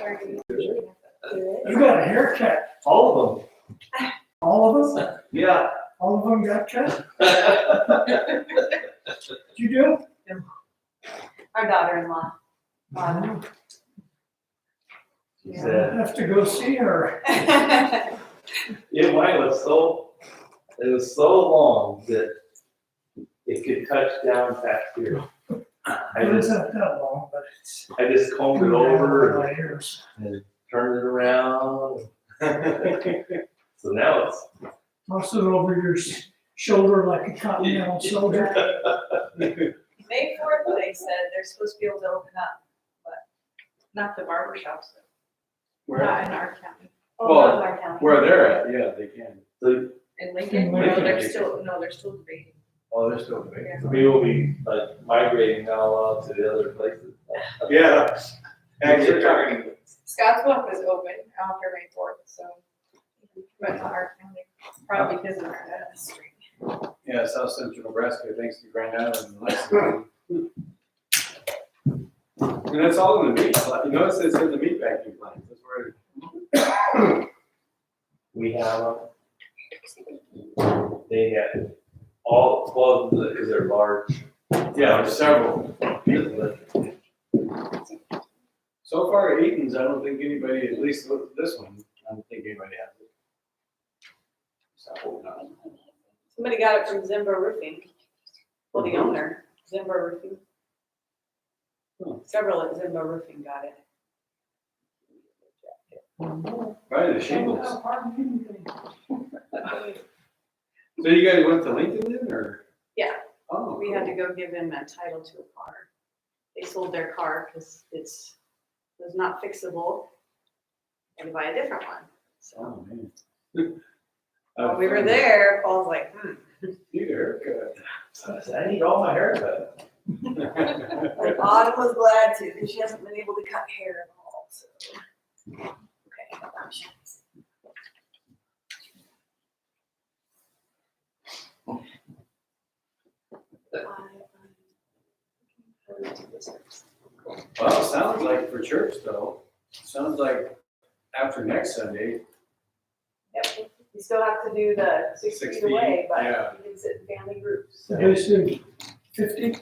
You got a haircut. All of All of them? them. Yeah. All of them got cut? You do? Our daughter-in-law. She I said, have to go see her. yeah, mine was it was so long that it could touch down past here. It isn't that long, but it's. I just combed it over My ears. and turned it around. So now it's. Toss it over your shoulder like a continental soldier. May 4th, they said they're supposed to be able to open up, but not the barber shops. Not in our county. Oh, Well, not in our county. Where they're at, yeah, they can. So In Lincoln? In Lincoln. They're still debating. Oh, they're still debating. we will be like migrating now to the other places. Yeah. Actually, talking. Scottsbluff is open after May 4th, so, but not our county, probably because of our street. Yeah, South Central Nebraska, thanks to Grand Island and Lexington. And that's all in the meat, you notice it's in the meat packing plant, that's where. We have they have all 12 because they're large. Yeah, there's several. So far, Eaton's, I don't think anybody, at least with this one, I don't think anybody has it. So, no. Somebody got it from Zimba Roofing. Well, the owner, Zimba Roofing. Several at Zimba Roofing got it. Probably the shingles. So you guys went to Lincoln then, or? Yeah. Oh. We had to go give them a title to a car. They sold their car because it was not fixable. And to buy a different one. So Oh, man. while we were there, Paul's like, Need a haircut. So I said, I need all my hair cut. Like Autumn was glad to, because she hasn't been able to cut hair at all, so. Okay. Well, it sounds like for church though, sounds like after next Sunday, Yep, you still have to do the 6 6 feet feet, away, but yeah. you can sit in family groups. So. They said 50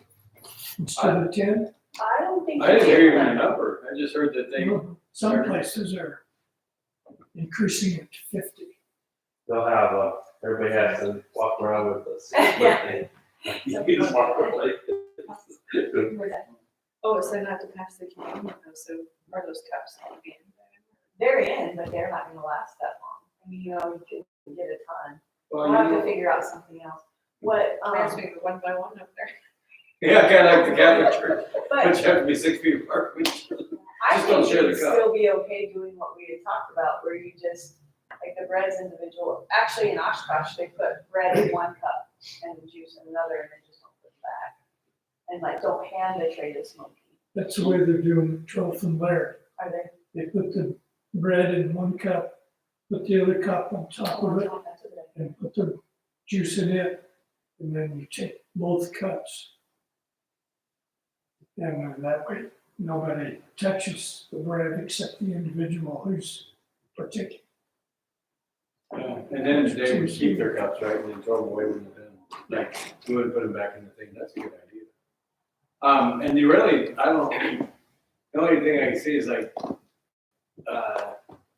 instead of 10. I don't think. I didn't hear you even a can. number, I just heard that they, Some places are increasing it to 50. They'll have everybody has to walk around with us. Yeah. You can just walk around like this. Oh, so you have to pass the communion though, so are those cups gonna be in They're in, but they're not gonna last that long. I mean, you can get a ton. well, We'll have you to know, figure out something else. What, there? Reminds me of one by one up there. yeah, kinda like the Catholic church, but but you have to be 6 feet apart. I Just don't think share it the would cup. still be okay doing what we had talked about, where you just, like the bread's individual. Actually, in Oshkosh, they put bread in one cup and juice in another, and they just don't put it back. And like, don't hand the tray to Smokey. That's the way they're doing 12th and Laird. Are they? They put the bread in one cup, put the other cup on top of it, That's a good idea. and put the juice in it, and then you take both cups. And then that way, nobody touches the bread except the individual who's partaking. Yeah, and then they would keep their cups, right, and then throw them away when they're done. Like, we would put them back in the thing, that's a good idea. And you really, the only thing I can see is like,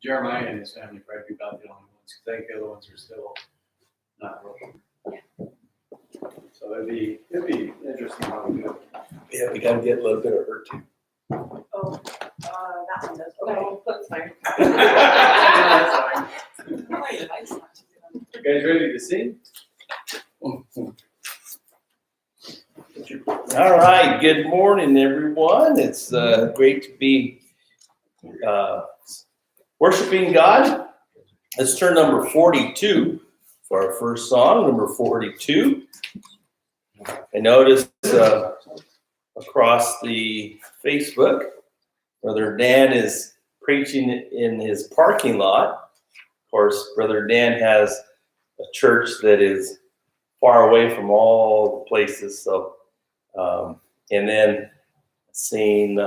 Jeremiah and his family probably be about the only ones, because I think the other ones are still not working. So it'd be interesting how we do it. Yeah, we gotta get a little bit of her too. Oh, that one does. No, that's fine. That's fine. You guys ready to sing? All right, good morning, everyone. It's great to be worshiping God. Let's turn number 42 for our first song, number 42. I noticed across the Facebook, Brother Dan is preaching in his parking lot. Of course, Brother Dan has a church that is far away from all the places, so and then seeing,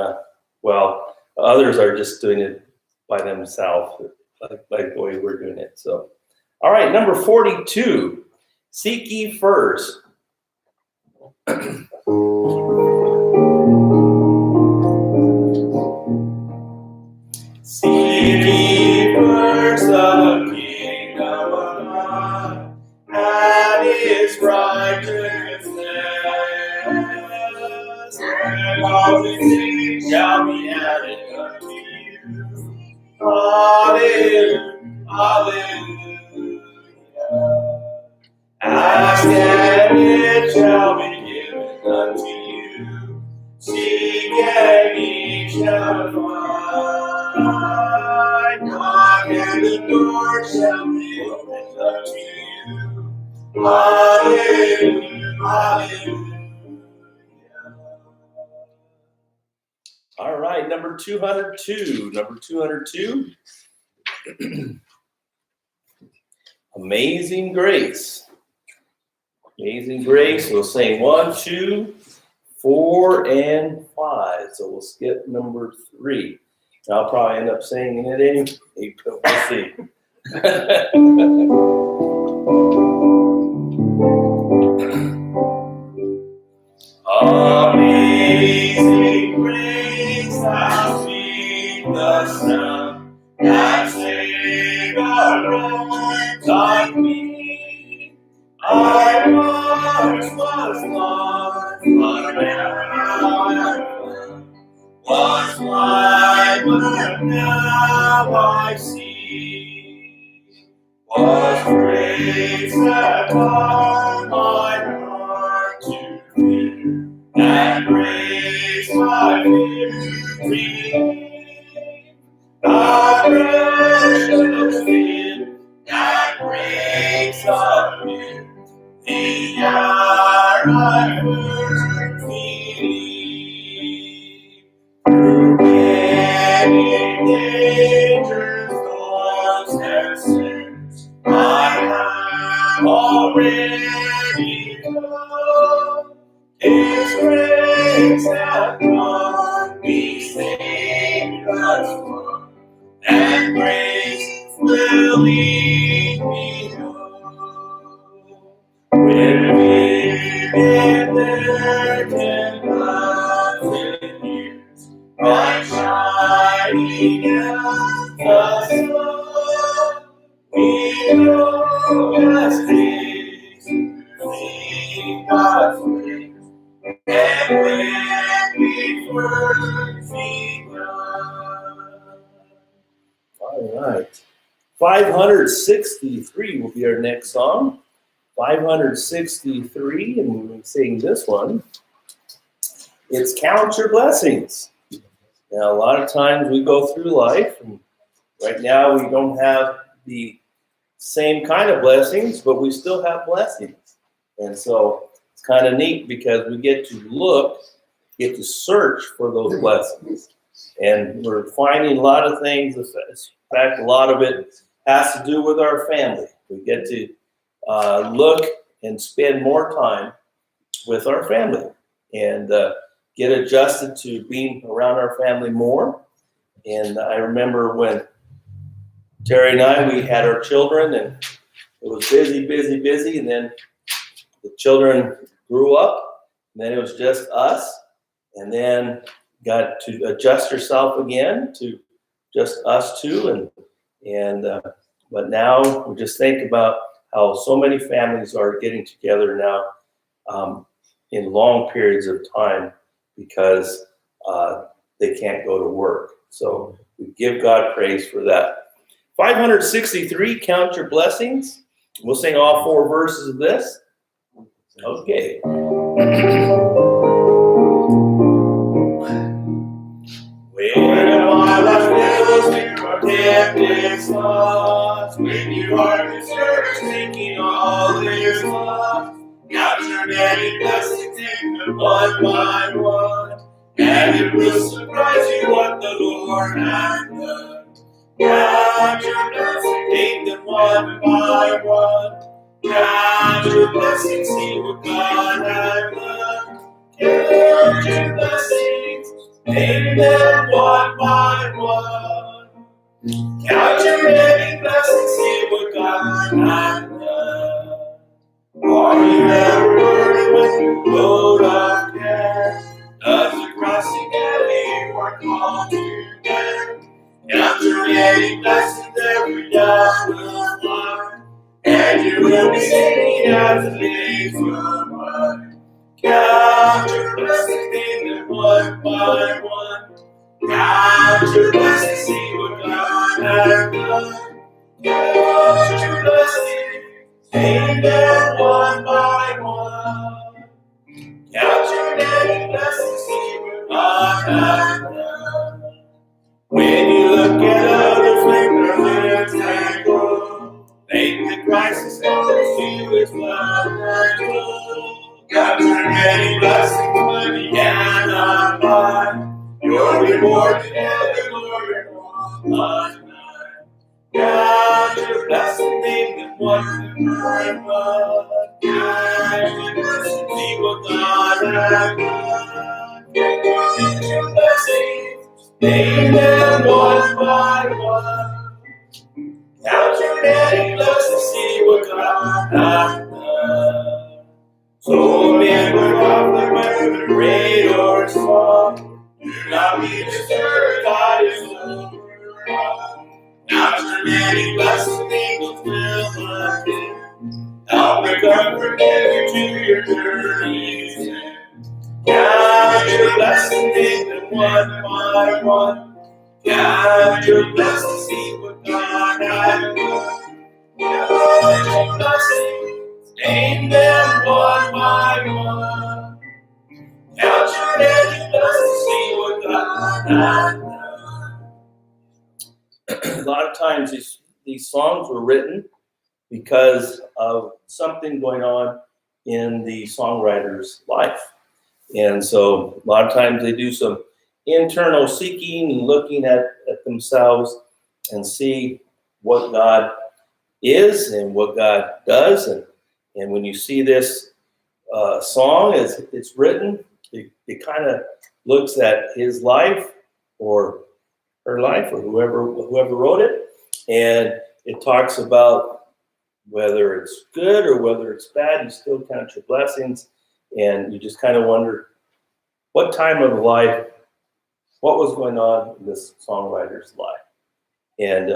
others are just doing it by themselves, like the way we're doing it. So, all right, number 42, seek ye first. Seek ye first the kingdom of God and his righteousness, and all these things shall be added unto you. Hallelujah, hallelujah. Ask and it shall be given unto you. Seek and ye shall find. Knock and the door shall be opened unto you. Hallelujah, hallelujah. All right, number 202. Number 202. Amazing Grace. Amazing Grace. We'll sing 1, 2, 4, and 5. So we'll skip number 3. I'll probably end up singing it anyway, but we'll see. Amazing grace, how sweet the sound that saved a wretch like me. I once was lost, but now I'm found. Was blind, but now I see. Was grace that taught my heart to fear, and grace my fear to relieve. The precious sin that breaks of me, the hour I first believed. Through many dangers, storms, and sins, I have already come. His grace hath brought me safe thus far, and grace will lead me home. When we've been there 10,000 years, bright shining as the sun, we know as days to leave God's ways, and when we first begun. All right. 563 will be our next song. 563, and we'll sing this one. It's Count Your Blessings. Now, a lot of times we go through life, and right now we don't have the same kind of blessings, but we still have blessings. And so it's kind of neat because we get to look, get to search for those blessings. And we're finding a lot of things. In fact, a lot of it has to do with our family. We get to look and spend more time with our family and get adjusted to being around our family more. And I remember when Terry and I, we had our children, and it was busy, busy, busy. And then the children grew up, and then it was just us. And then got to adjust yourself again to just us two. But now we just think about how so many families are getting together now in long periods of time because they can't go to work. So we give God praise for that. 563, Count Your Blessings. We'll sing all 4 verses of this. Okay. When I was filled with tempted thoughts, when you are discouraged, thinking all is lost, count your many blessings, take them one by one, and it will surprise you what the Lord has done. Count your blessings, take them one by one, count your blessings, see what God has done. Count your blessings, take them one by one. Count your many blessings, see what God has done. Are you ever worried when you load up care? Does the cross you carry you are called to bear? Count your many blessings, every doubt will fly, and you will be singing as it leaves your mind. Count your blessings, name them one by one. Count your blessings, see what God has done. Count your blessings, name them one by one. Count your many blessings, see what God has done. When you look at others with their lips and grow, think that Christ has come to see His love and glow. Count your many blessings, but He cannot buy your reward together, Lord, and one last night. Count your blessings, name them one by one. Count your blessings, see what God has done. Count your blessings, name them one by one. Count your many blessings, see what God has done. So men were often whether great or small, do not be discouraged, God is over all. Count your many blessings, angels will appear, help and comfort you to your journey's end. Count your blessings, name them one by one. Count your blessings, see what God has done. Count your blessings, name them one by one. Count your many blessings, see what God has done. A lot of times these songs were written because of something going on in the songwriter's life. And so a lot of times they do some internal seeking and looking at themselves and see what God is and what God does. And when you see this song as it's written, it kind of looks at his life or her life or whoever wrote it. And it talks about whether it's good or whether it's bad, you still count your blessings. And you just kind of wonder what time of life, what was going on in this songwriter's life. And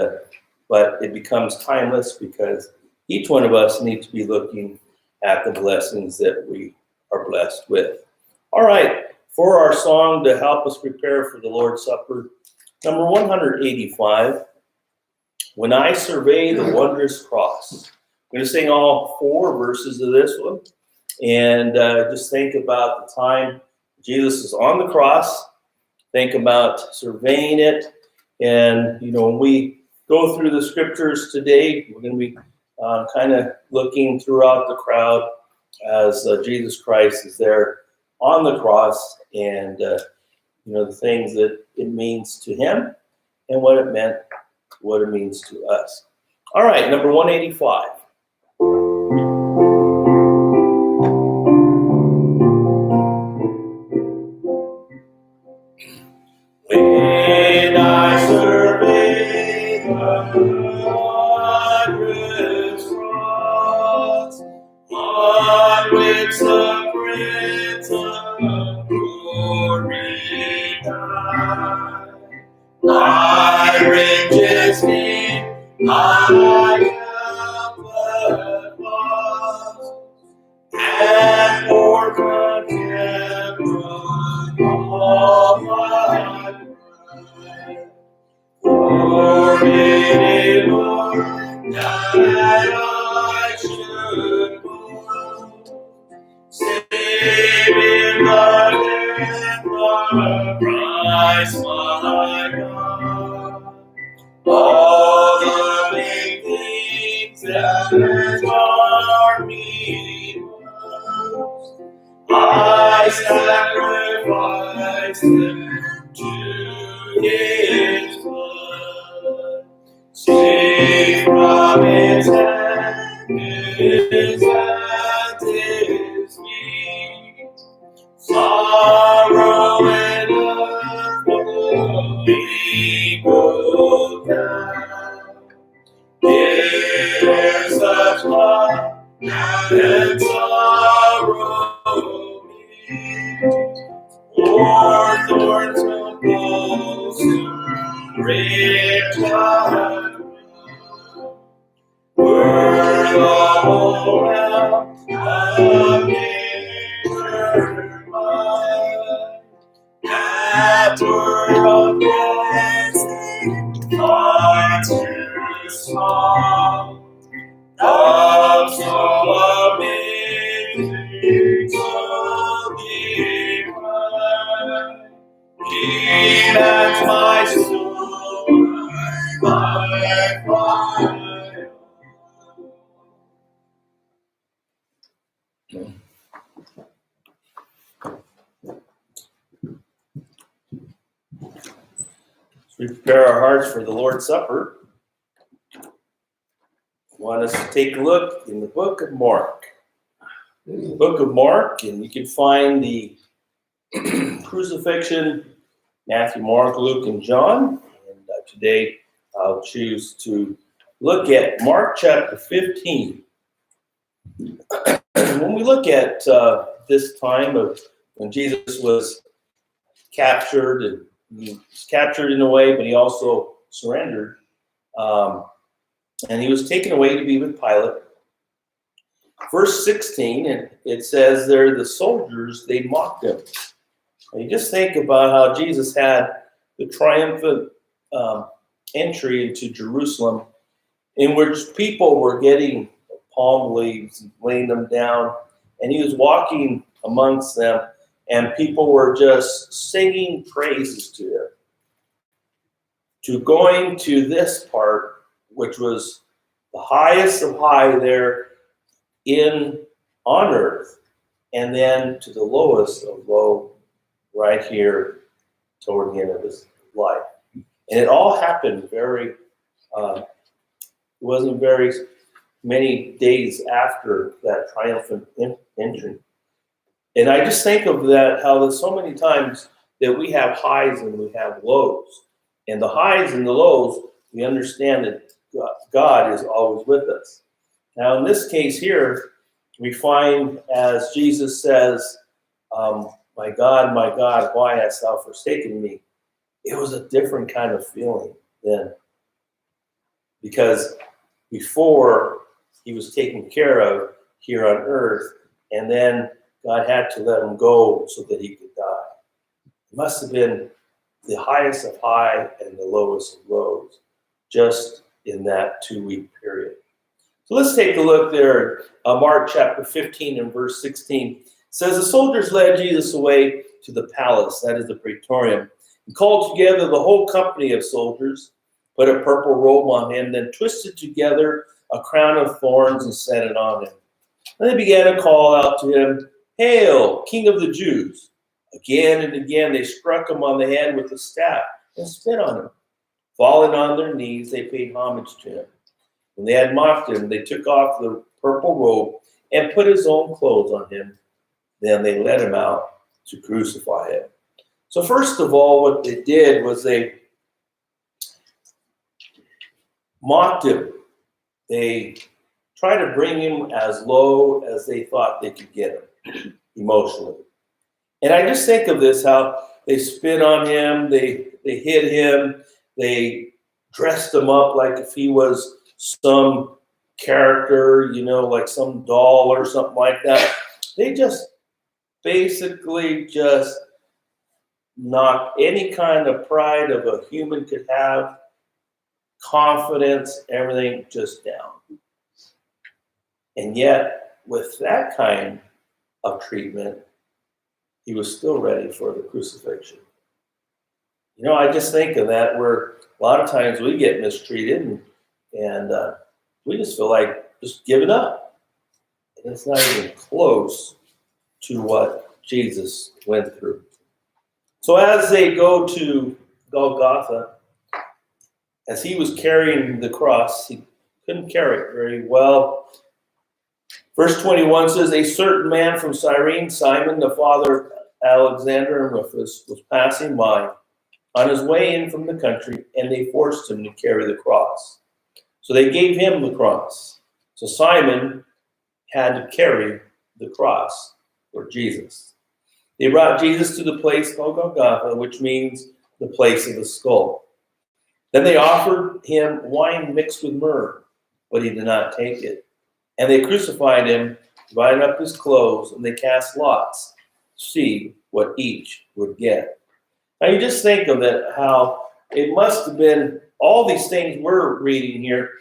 but it becomes timeless because each one of us needs to be looking at the blessings that we are blessed with. All right, for our song to help us prepare for the Lord's Supper, number 185, When I Survey the Wondrous Cross. I'm going to sing all 4 verses of this one. And just think about the time Jesus is on the cross. Think about surveying it. And, you know, when we go through the scriptures today, we're going to be kind of looking throughout the crowd as Jesus Christ is there on the cross and, you know, the things that it means to him and what it meant, what it means to us. All right, number 185. When I survey the wondrous cross on which the Prince of Glory died, my riches gain, I count but loss, and for contempt all my pride. Forbidden, Lord, that I should go, save in the death of Christ my God. All the big things that harm me most, I sacrifice them to His blood. Save from His hand, His hand is me. Sorrow and love will be good. look down. Here's such love and sorrow meet. Or thorns will blow soon, rich and we're all around a bitter mind. After a blessing, far too small. Of so amazing to be mine. Even my soul, my fire. As we prepare our hearts for the Lord's Supper, I want us to take a look in the book of Mark. The book of Mark, and you can find the crucifixion, Matthew, Mark, Luke, and John. And today I'll choose to look at Mark chapter 15. When we look at this time of when Jesus was captured, and he was captured in a way, but he also surrendered. And he was taken away to be with Pilate. Verse 16, and it says there, the soldiers, they mocked him. And you just think about how Jesus had the triumphant entry into Jerusalem, in which people were getting palm leaves and laying them down, and he was walking amongst them, and people were just singing praises to him. To going to this part, which was the highest of high there on earth, and then to the lowest of low right here toward the end of his life. And it all happened it wasn't very many days after that triumphant entry. And I just think of that, how there's so many times that we have highs and we have lows. And the highs and the lows, we understand that God is always with us. Now, in this case here, we find, as Jesus says, my God, why hast thou forsaken me? It was a different kind of feeling then. Because before, he was taken care of here on earth, and then God had to let him go so that he could die. It must have been the highest of high and the lowest of lows, just in that 2-week period. So let's take a look there. Mark chapter 15 and verse 16 says, the soldiers led Jesus away to the palace, that is the praetorium, and called together the whole company of soldiers, put a purple robe on him, then twisted together a crown of thorns and set it on him. And they began to call out to him, Hail, King of the Jews! Again and again they struck him on the head with a staff and spit on him. Falling on their knees, they paid homage to him. When they had mocked him, they took off the purple robe and put his own clothes on him. Then they led him out to crucify him. So first of all, what they did was they mocked him. They tried to bring him as low as they thought they could get him emotionally. And I just think of this, how they spit on him, they hit him, they dressed him up like if he was some character, like some doll or something like that. They just basically just knocked any kind of pride of a human could have, confidence, everything just down. And yet, with that kind of treatment, he was still ready for the crucifixion. I just think of that, where a lot of times we get mistreated and we just feel like just giving up. And it's not even close to what Jesus went through. So as they go to Golgotha, as he was carrying the cross, he couldn't carry it very well. Verse 21 says, a certain man from Cyrene, Simon, the father of Alexander and Rufus, was passing by. on his way in from the country, and they forced him to carry the cross. So they gave him the cross. So Simon had to carry the cross for Jesus. They brought Jesus to the place called Golgotha, which means the place of the skull. Then they offered him wine mixed with myrrh, but he did not take it. And they crucified him, divided up his clothes, and they cast lots to see what each would get. Now you just think of it, how it must have been all these things we're reading here,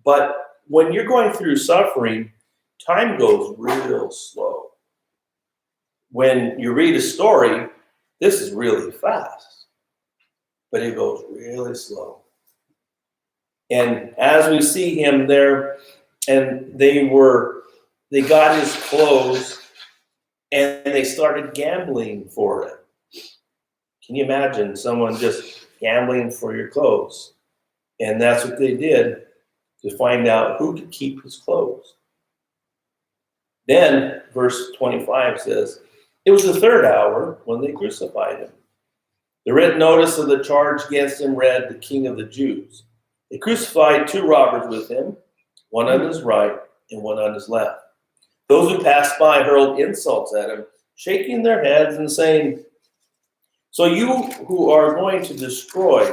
but when you're going through suffering, time goes real slow. When you read a story, this is really fast, but it goes really slow. And as we see him there, and they got his clothes, and they started gambling for it. Can you imagine someone just gambling for your clothes? And that's what they did to find out who could keep his clothes. Then, verse 25 says, it was the third hour when they crucified him. The written notice of the charge against him read, the King of the Jews. They crucified 2 robbers with him, one on his right and one on his left. Those who passed by hurled insults at him, shaking their heads and saying, so you who are going to destroy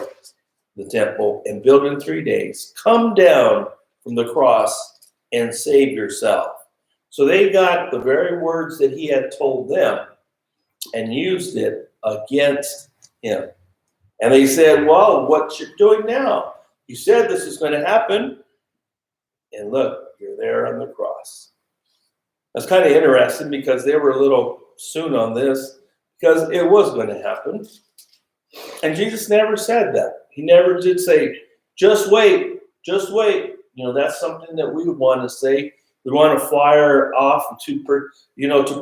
the temple and build in 3 days, come down from the cross and save yourself. So they got the very words that he had told them and used it against him. And they said, well, what you're doing now? You said this is going to happen. And look, you're there on the cross. That's kind of interesting because they were a little soon on this because it was going to happen. And Jesus never said that. He never did say, just wait, just wait. You know, that's something that we would want to say. We want to fire off to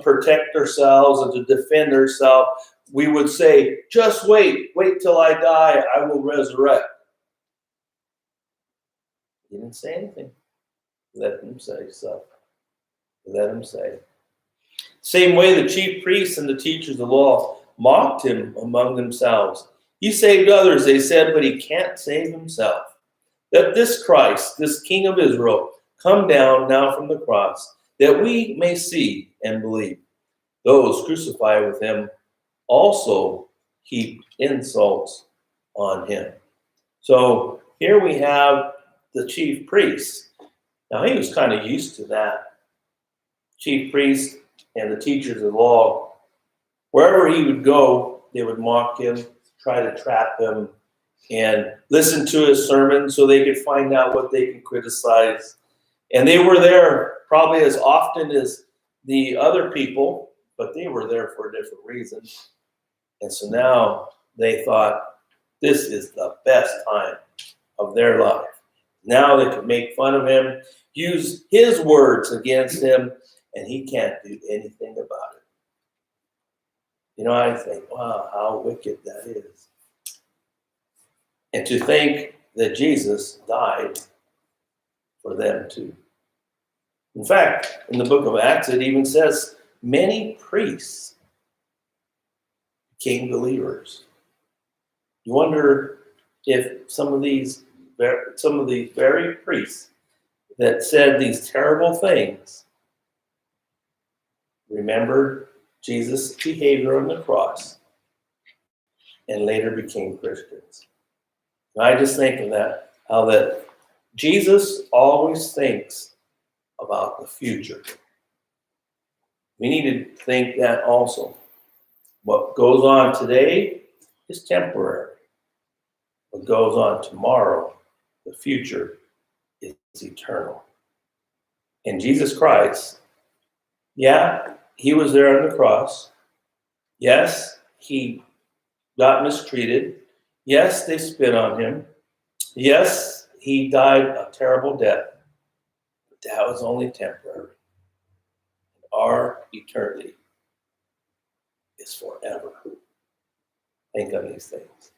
protect ourselves and to defend ourselves. We would say, just wait till I die, I will resurrect. He didn't say anything. Let him say so. Let him say. Same way the chief priests and the teachers of the law mocked him among themselves. He saved others, they said, but he can't save himself. Let this Christ, this King of Israel, come down now from the cross, that we may see and believe. Those crucified with him also heaped insults on him. So here we have the chief priest. Now he was kind of used to that. Chief priest and the teachers of the law, wherever he would go, they would mock him, try to trap him, and listen to his sermons so they could find out what they could criticize. And they were there probably as often as the other people, but they were there for a different reason. And so now they thought this is the best time of their life. Now they could make fun of him, use his words against him, and he can't do anything about it. You know, I think, wow, how wicked that is. And to think that Jesus died for them too. In fact, in the book of Acts, it even says many priests became believers. You wonder if some of these very priests that said these terrible things remembered Jesus' behavior on the cross and later became Christians. And I just think of that, how that Jesus always thinks about the future. We need to think that also. What goes on today is temporary. What goes on tomorrow, the future, is eternal. And Jesus Christ, yeah, he was there on the cross. Yes, he got mistreated. Yes, they spit on him. Yes, he died a terrible death. But that was only temporary. Our eternity is forever. Think on these things.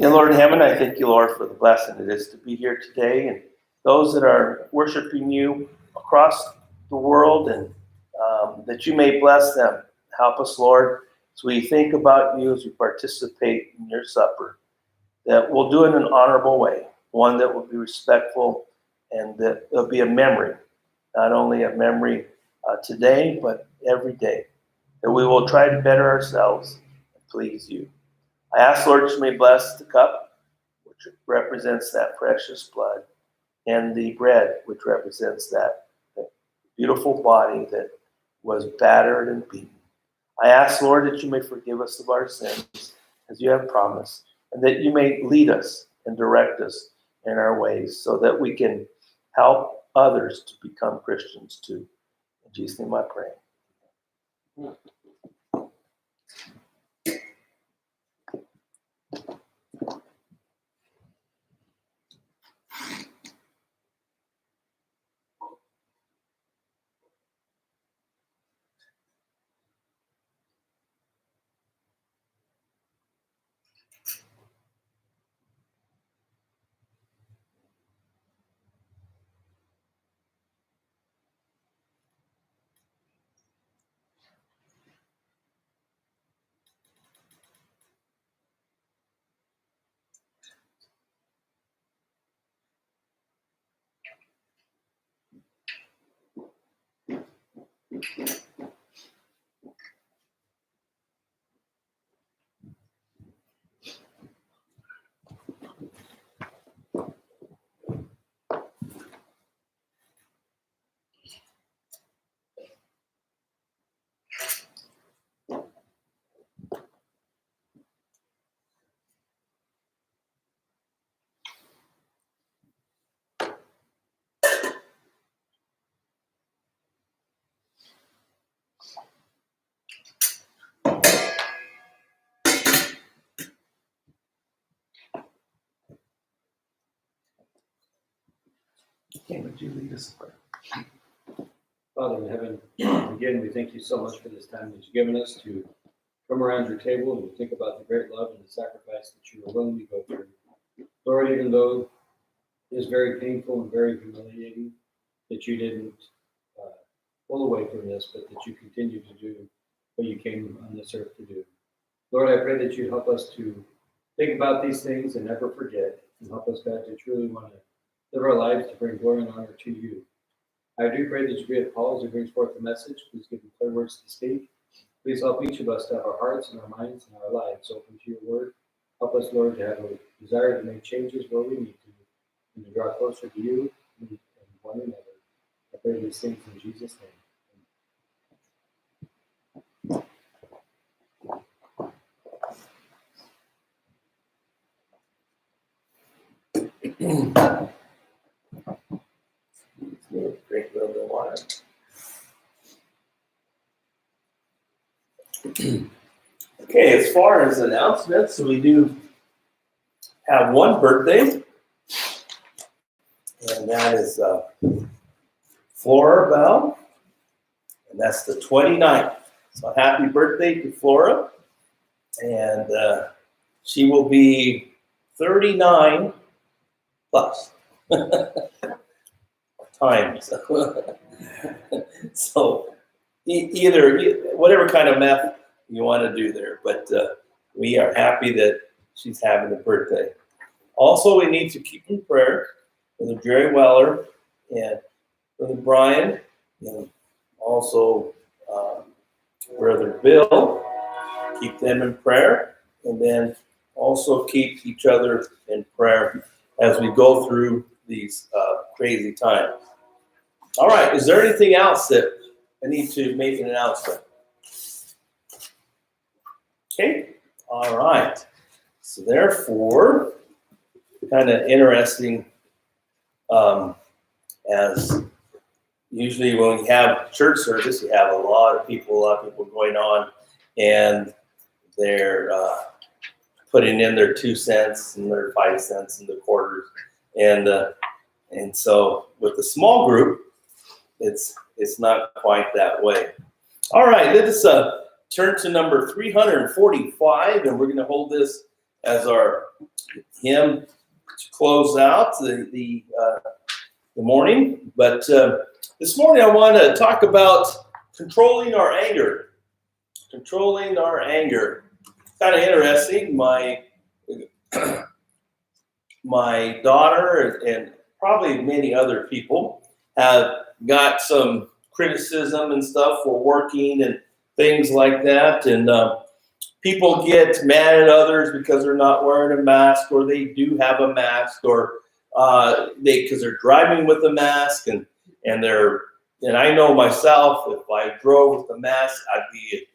Dear Lord in heaven, I thank you, Lord, for the blessing it is to be here today, and those that are worshiping you across the world, and that you may bless them. Help us, Lord, as we think about you, as we participate in your supper, that we'll do it in an honorable way, one that will be respectful, and that there'll be a memory, not only a memory today, but every day, that we will try to better ourselves and please you. I ask, Lord, that you may bless the cup, which represents that precious blood, and the bread, which represents that beautiful body that was battered and beaten. I ask, Lord, that you may forgive us of our sins, as you have promised, and that you may lead us and direct us in our ways so that we can help others to become Christians too. In Jesus' name I pray. Would you lead us in prayer? Father in heaven, again, we thank you so much for this time that you've given us to come around your table and think about the great love and the sacrifice that you were willing to go through. Lord, even though it is very painful and very humiliating that you didn't pull away from this, but that you continue to do what you came on this earth to do. Lord, I pray that you'd help us to think about these things and never forget, and help us, God, to truly want to live our lives to bring glory and honor to you. I do pray that you be at Paul as he brings forth the message. Please give him clear words to speak. Please help each of us to have our hearts and our minds and our lives open to your word. Help us, Lord, to have a desire to make changes where we need to and to draw closer to you and one another. I pray these things in Jesus' name. Drink a little bit of water. Okay, as far as announcements, we do have one birthday, and that is Flora Bell, and that's the 29th. So happy birthday to Flora, and she will be 39 plus times. So either whatever kind of math you want to do there, but we are happy that she's having a birthday. Also, we need to keep in prayer Brother Jerry Weller and Brother Brian, and also Brother Bill. Keep them in prayer, and then also keep each other in prayer as we go through these crazy times. All right, is there anything else that I need to make an announcement? Okay, all right. So therefore, kind of interesting, as usually when we have church service, you have a lot of people going on, and they're putting in their 2 cents and their 5 cents and the quarters, and so with the small group, it's not quite that way. All right, let us turn to number 345, and we're going to hold this as our hymn to close out the morning. But this morning I want to talk about controlling our anger. Controlling our anger. Kind of interesting. My daughter and probably many other people have got some criticism and stuff for working and things like that. And people get mad at others because they're not wearing a mask, or they do have a mask, or because they're driving with a mask, and I know myself, if I drove with a mask, I'd be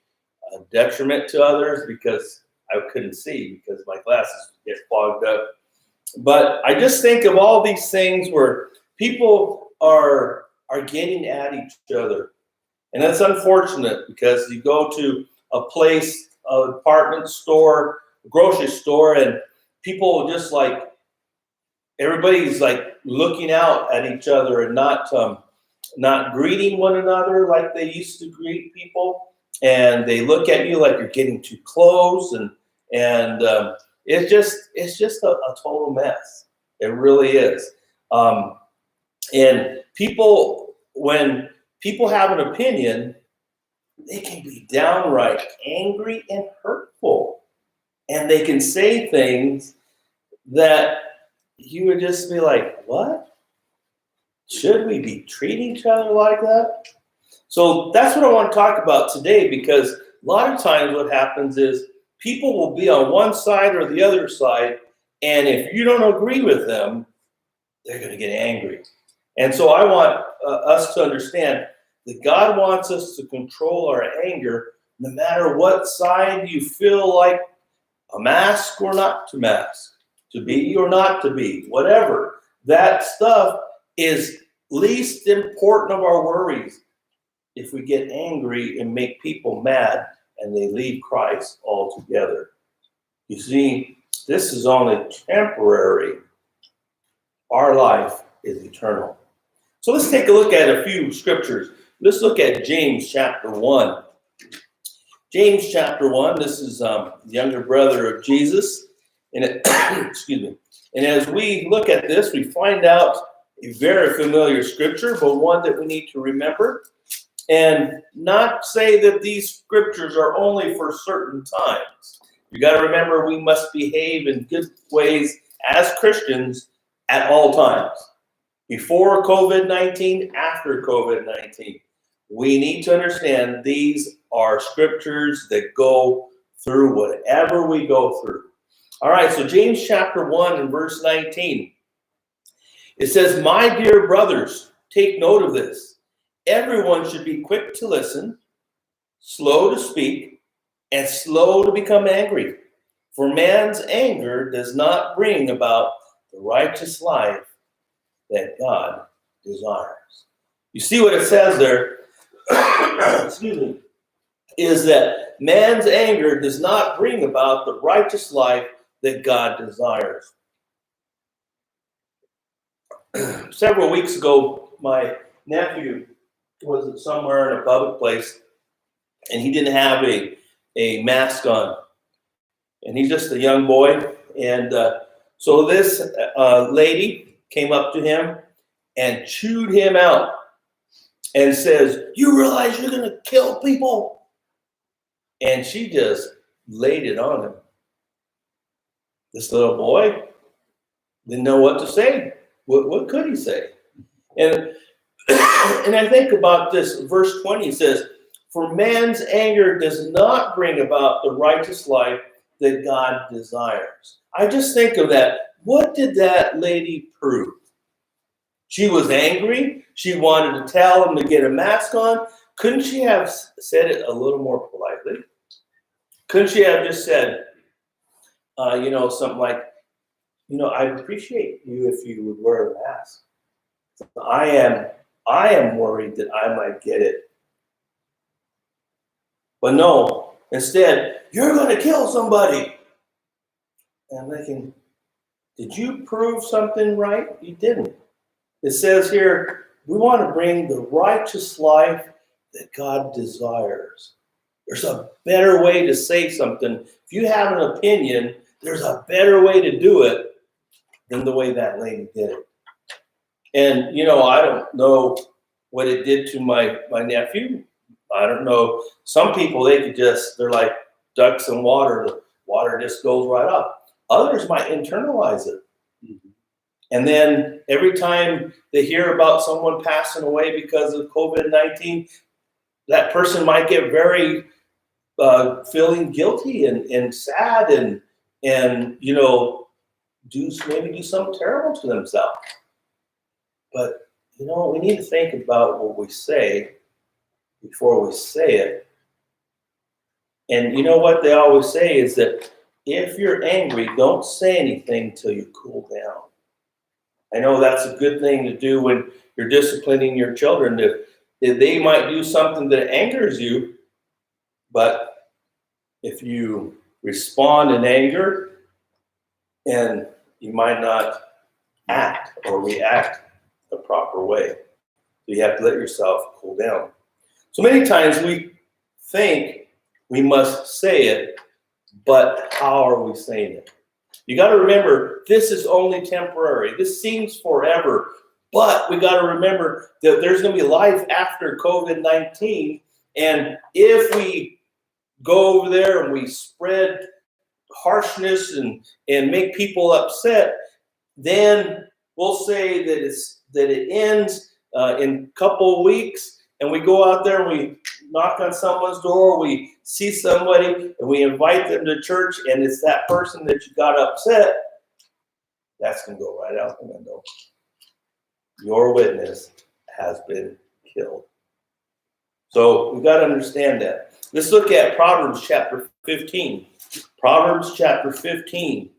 a detriment to others because I couldn't see because my glasses get fogged up. But I just think of all these things where people are getting at each other. And that's unfortunate because you go to a place, a department store, a grocery store, and people just like, everybody's like looking out at each other and not greeting one another like they used to greet people. And they look at you like you're getting too close, and it's just a total mess. It really is. And people, when people have an opinion, they can be downright angry and hurtful. And they can say things that you would just be like, what? Should we be treating each other like that? So that's what I want to talk about today, because a lot of times what happens is people will be on one side or the other side, and if you don't agree with them, they're going to get angry. And so I want us to understand that God wants us to control our anger no matter what side you feel like a mask or not to mask, to be or not to be, whatever. That stuff is least important of our worries. If we get angry and make people mad and they leave Christ altogether. You see, this is only temporary. Our life is eternal. So let's take a look at a few scriptures. Let's look at James chapter 1. James chapter 1, this is the younger brother of Jesus. And excuse me. And as we look at this, we find out a very familiar scripture, but one that we need to remember. And not say that these scriptures are only for certain times. You got to remember, we must behave in good ways as Christians at all times. Before COVID-19, after COVID-19. We need to understand these are scriptures that go through whatever we go through. All right, so James chapter 1 and verse 19. It says, "My dear brothers, take note of this. Everyone should be quick to listen, slow to speak, and slow to become angry. For man's anger does not bring about the righteous life that God desires." You see what it says there? Excuse me. Is that man's anger does not bring about the righteous life that God desires. Several weeks ago, my nephew was somewhere in a public place, and he didn't have a mask on. And he's just a young boy. And so this lady came up to him and chewed him out and says, "You realize you're going to kill people?" And she just laid it on him. This little boy didn't know what to say. What could he say? And I think about this, verse 20 says, "For man's anger does not bring about the righteous life that God desires." I just think of that. What did that lady prove? She was angry. She wanted to tell him to get a mask on. Couldn't she have said it a little more politely? Couldn't she have just said, something like, "I'd appreciate you if you would wear a mask. I am worried that I might get it." But no, instead, "You're going to kill somebody." And I'm thinking, did you prove something right? You didn't. It says here, we want to bring the righteous life that God desires. There's a better way to say something. If you have an opinion there's a better way to do it than the way that lady did it. And, you know, I don't know what it did to my nephew. I don't know. Some people, they're like ducks in water. The water just goes right up. Others might internalize it. And then every time they hear about someone passing away because of COVID-19, that person might get very feeling guilty and sad and you know, maybe do something terrible to themselves. But, you know, we need to think about what we say before we say it. And you know what they always say is that if you're angry, don't say anything till you cool down. I know that's a good thing to do when you're disciplining your children. If they might do something that angers you, but if you respond in anger, and you might not act or react the proper way. So you have to let yourself cool down. So many times we think we must say it, but how are we saying it? You got to remember, this is only temporary. This seems forever, but we got to remember that there's going to be life after COVID-19. And if we go over there and we spread harshness and make people upset, then we'll say that it ends in a couple of weeks, and we go out there and we knock on someone's door, we see somebody, and we invite them to church, and it's that person that you got upset, that's going to go right out the window. Your witness has been killed. So we've got to understand that. Let's look at Proverbs chapter 15. Proverbs chapter 15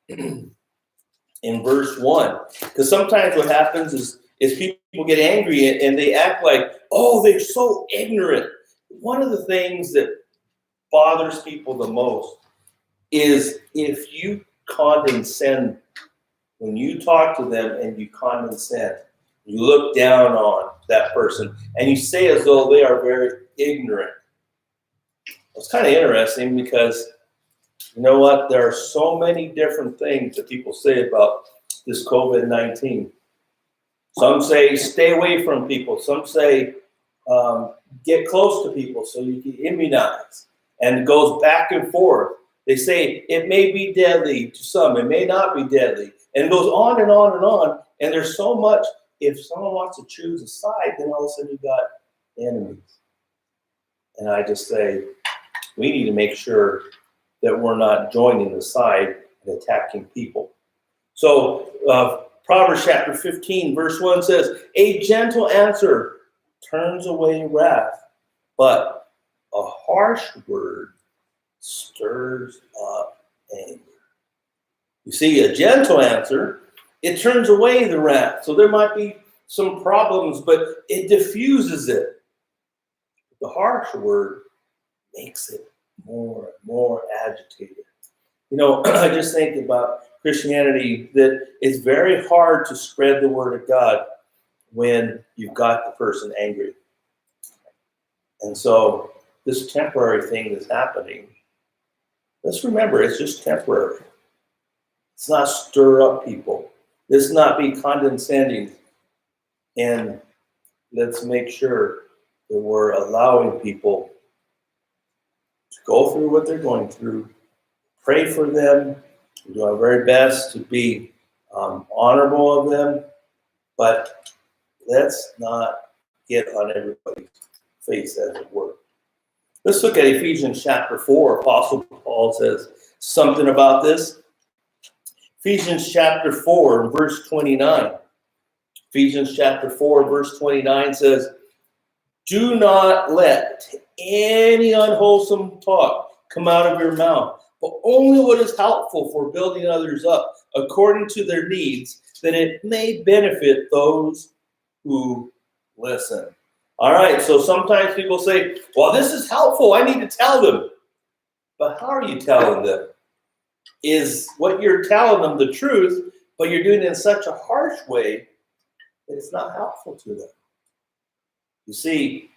in verse 1. Because sometimes what happens is people get angry and they act like, oh, they're so ignorant. One of the things that bothers people the most is if you condescend, when you talk to them and you condescend, you look down on that person and you say as though they are very ignorant. It's kind of interesting because you know what? There are so many different things that people say about this COVID-19. Some say stay away from people. Some say get close to people so you can immunize. And it goes back and forth. They say it may be deadly to some. It may not be deadly. And it goes on and on and on. And there's so much. If someone wants to choose a side, then all of a sudden you've got enemies. And I just say we need to make sure that we're not joining the side and attacking people. So Proverbs chapter 15, verse 1 says, a gentle answer turns away wrath, but a harsh word stirs up anger. You see, a gentle answer, it turns away the wrath. So there might be some problems, but it diffuses it. The harsh word makes it more and more agitated. You know, I just think about Christianity that it's very hard to spread the word of God when you've got the person angry. And so this temporary thing that's happening, let's remember it's just temporary. Let's not stir up people. Let's not be condescending. And let's make sure that we're allowing people to go through what they're going through, pray for them, do our very best to be honorable of them, but let's not get on everybody's face, as it were. Let's look at Ephesians chapter 4. Apostle Paul says something about this. Ephesians chapter 4, verse 29. Ephesians chapter 4, verse 29 says, do not let any unwholesome talk come out of your mouth, but only what is helpful for building others up according to their needs, that it may benefit those who listen. All right, so sometimes people say, well, this is helpful. I need to tell them. But how are you telling them? Is what you're telling them the truth, but you're doing it in such a harsh way that it's not helpful to them? You see,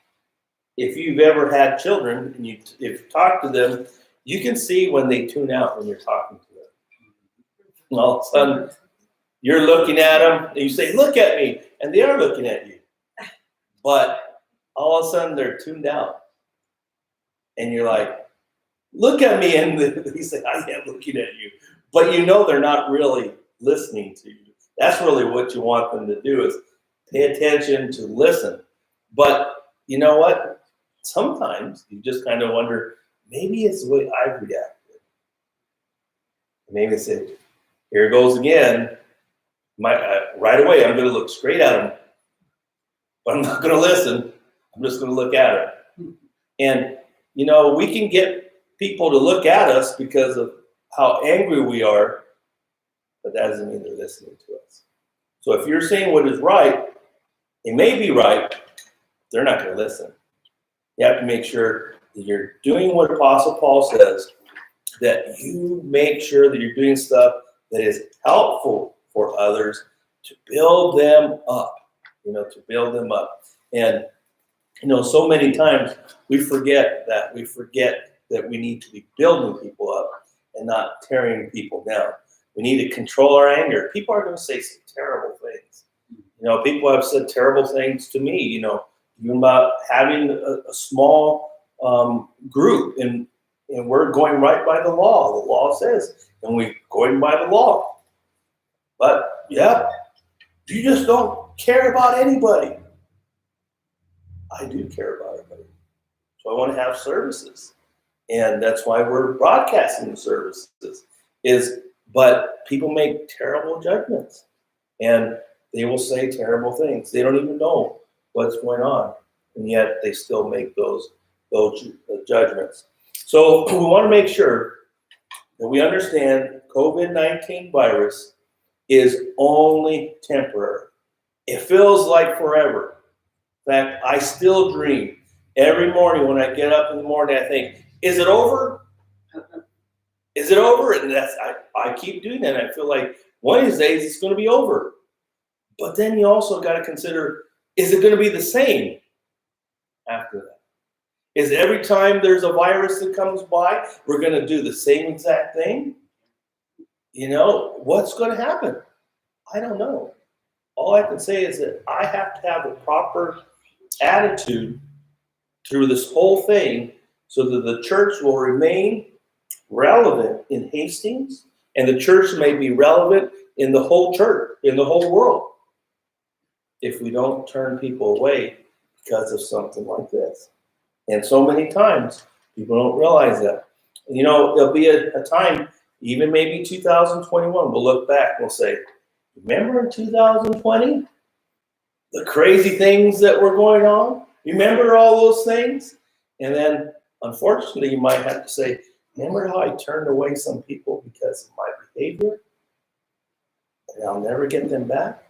if you've ever had children and if you talk to them, you can see when they tune out when you're talking to them. And all of a sudden, you're looking at them and you say, look at me. And they are looking at you. But all of a sudden, they're tuned out. And you're like, look at me. And they say, I am looking at you. But you know they're not really listening to you. That's really what you want them to do is pay attention to listen. But you know what? Sometimes you just kind of wonder, maybe it's the way I've reacted. Maybe say, here it goes again. Right away, I'm going to look straight at him. But I'm not going to listen. I'm just going to look at him. And, you know, we can get people to look at us because of how angry we are, but that doesn't mean they're listening to us. So if you're saying what is right, it may be right, they're not going to listen. You have to make sure that you're doing what Apostle Paul says, that you make sure that you're doing stuff that is helpful for others to build them up, to build them up. And, so many times we forget that. We forget that we need to be building people up and not tearing people down. We need to control our anger. People are going to say some terrible things. People have said terrible things to me, even about having a small group, and we're going right by the law. The law says, and we're going by the law. But, yeah, you just don't care about anybody. I do care about everybody. So I want to have services. And that's why we're broadcasting the services. But people make terrible judgments. And they will say terrible things. They don't even know what's going on. And yet they still make those judgments. So we want to make sure that we understand COVID-19 virus is only temporary. It feels like forever. In fact, I still dream. Every morning when I get up in the morning, I think, is it over? Is it over? And I keep doing that. I feel like one of these days it's going to be over. But then you also got to consider, is it going to be the same after that? Is every time there's a virus that comes by, we're going to do the same exact thing? What's going to happen? I don't know. All I can say is that I have to have a proper attitude through this whole thing so that the church will remain relevant in Hastings, and the church may be relevant in the whole church, in the whole world, if we don't turn people away because of something like this. And so many times, people don't realize that. There'll be a time, even maybe 2021, we'll look back and we'll say, remember in 2020, the crazy things that were going on? Remember all those things? And then, unfortunately, you might have to say, remember how I turned away some people because of my behavior? And I'll never get them back.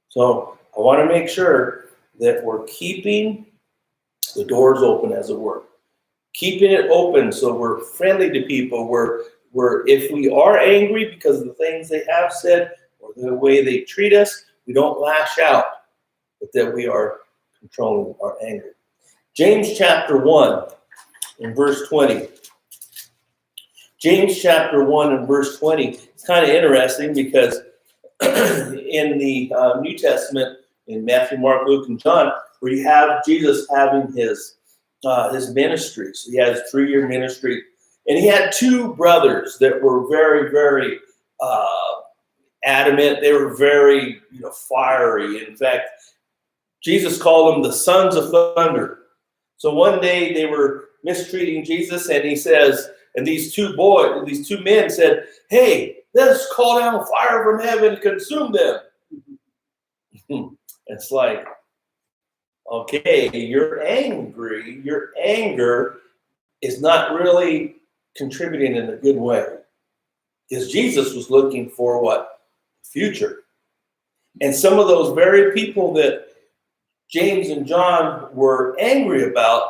So I want to make sure that we're keeping the doors open, as it were. Keeping it open so we're friendly to people. We're if we are angry because of the things they have said or the way they treat us, we don't lash out, but that we are controlling our anger. James chapter 1 and verse 20. James chapter 1 and verse 20. It's kind of interesting because in the New Testament, in Matthew, Mark, Luke, and John, where you have Jesus having his ministry. So he has a 3-year ministry. And he had 2 brothers that were very, very adamant. They were very fiery. In fact, Jesus called them the sons of thunder. So one day they were mistreating Jesus, and he says, and these two men said, hey, let's call down fire from heaven and consume them. It's like, okay, you're angry. Your anger is not really contributing in a good way. Because Jesus was looking for what? Future. And some of those very people that James and John were angry about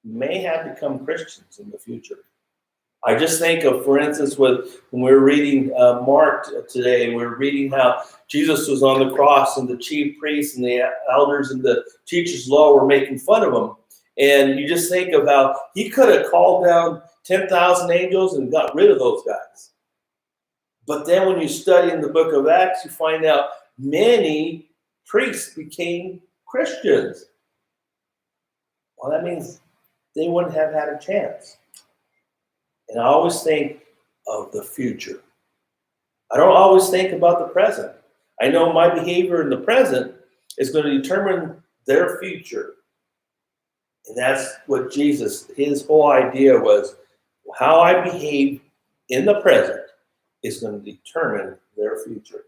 may have become Christians in the future. I just think of, for instance, when we were reading Mark today, we were reading how Jesus was on the cross and the chief priests and the elders and the teachers of law were making fun of him. And you just think of how he could have called down 10,000 angels and got rid of those guys. But then when you study in the book of Acts, you find out many priests became Christians. Well, that means they wouldn't have had a chance. And I always think of the future. I don't always think about the present. I know my behavior in the present is going to determine their future. And that's what Jesus, his whole idea was, how I behave in the present is going to determine their future.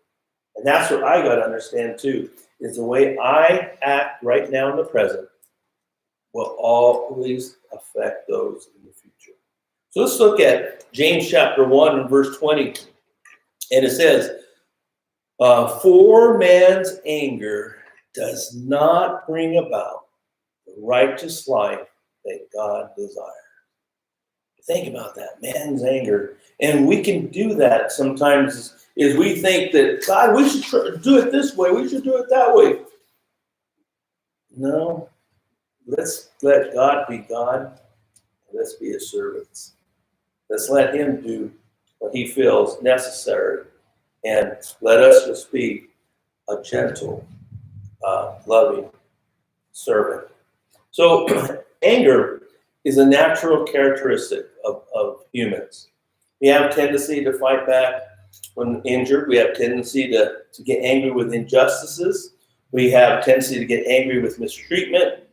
And that's what I got to understand too, is the way I act right now in the present will always affect those in the future. So let's look at James chapter 1 and verse 20. And it says, for man's anger does not bring about the righteous life that God desires. Think about that, man's anger. And we can do that sometimes is we think that, God, we should do it this way. We should do it that way. No, let's let God be God. Let's be his servants. Let's let him do what he feels necessary. And let us just be a gentle, loving servant. So anger is a natural characteristic of humans. We have a tendency to fight back when injured. We have a tendency to get angry with injustices. We have a tendency to get angry with mistreatment.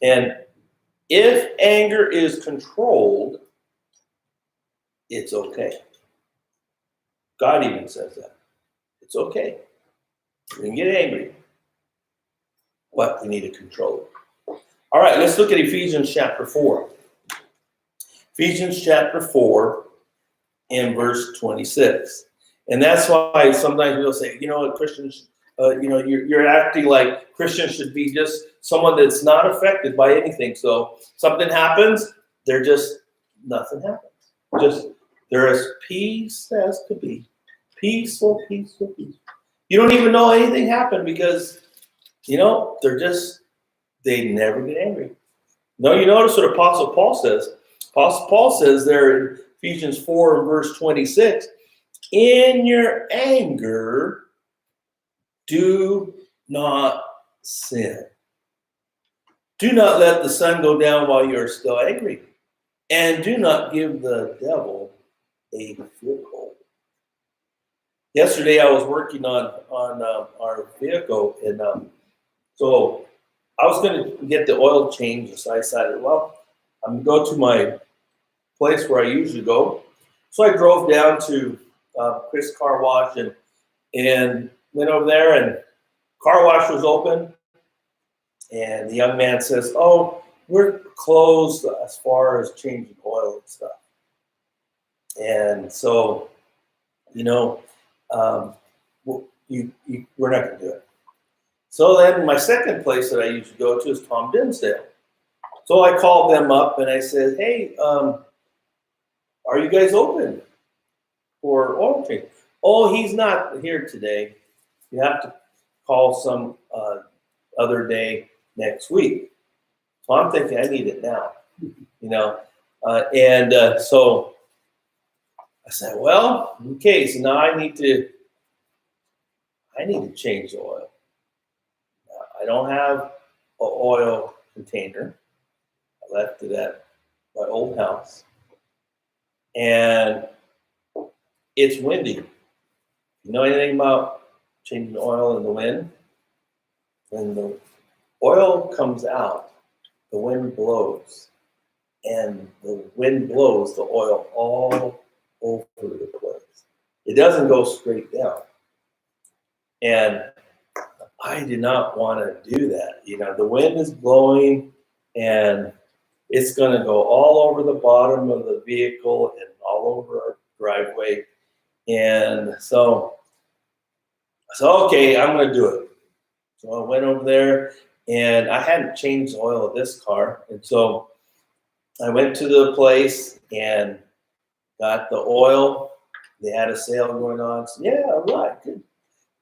And if anger is controlled, it's okay. God even says that. It's okay. You can get angry, but you need to control it. All right, let's look at Ephesians chapter 4. Ephesians chapter 4 and verse 26. And that's why sometimes we'll say, Christians, you're acting like Christians should be just someone that's not affected by anything. So something happens, nothing happens. Just there is peace as to be. Peaceful, peaceful, peaceful. You don't even know anything happened because, they never get angry. No, you notice what Apostle Paul says. Apostle Paul says there in Ephesians 4 and verse 26, in your anger, do not sin. Do not let the sun go down while you are still angry. And do not give the devil a foothold. Yesterday I was working on our vehicle, and so I was going to get the oil changed. So I decided, well, I'm going to go to my place where I usually go. So I drove down to Chris Car Wash and went over there, and car wash was open. And the young man says, "Oh, we're closed as far as changing oil and stuff." And so, we're not going to do it. So then my second place that I usually go to is Tom Dinsdale. So I called them up and I said, "Hey, are you guys open for oil change?" "Oh, he's not here today. You have to call some other day next week." So I'm thinking I need it now, so I said, "Well, okay, so now I need to change the oil. I don't have an oil container. I left it at my old house. And it's windy. You know anything about changing oil in the wind? When the oil comes out, the wind blows. And the wind blows the oil all over the place. It doesn't go straight down. And I did not want to do that. The wind is blowing and it's going to go all over the bottom of the vehicle and all over our driveway. And so I said, okay, I'm going to do it. So I went over there and I hadn't changed the oil of this car. And so I went to the place and got the oil. They had a sale going on. So, yeah, all right, good.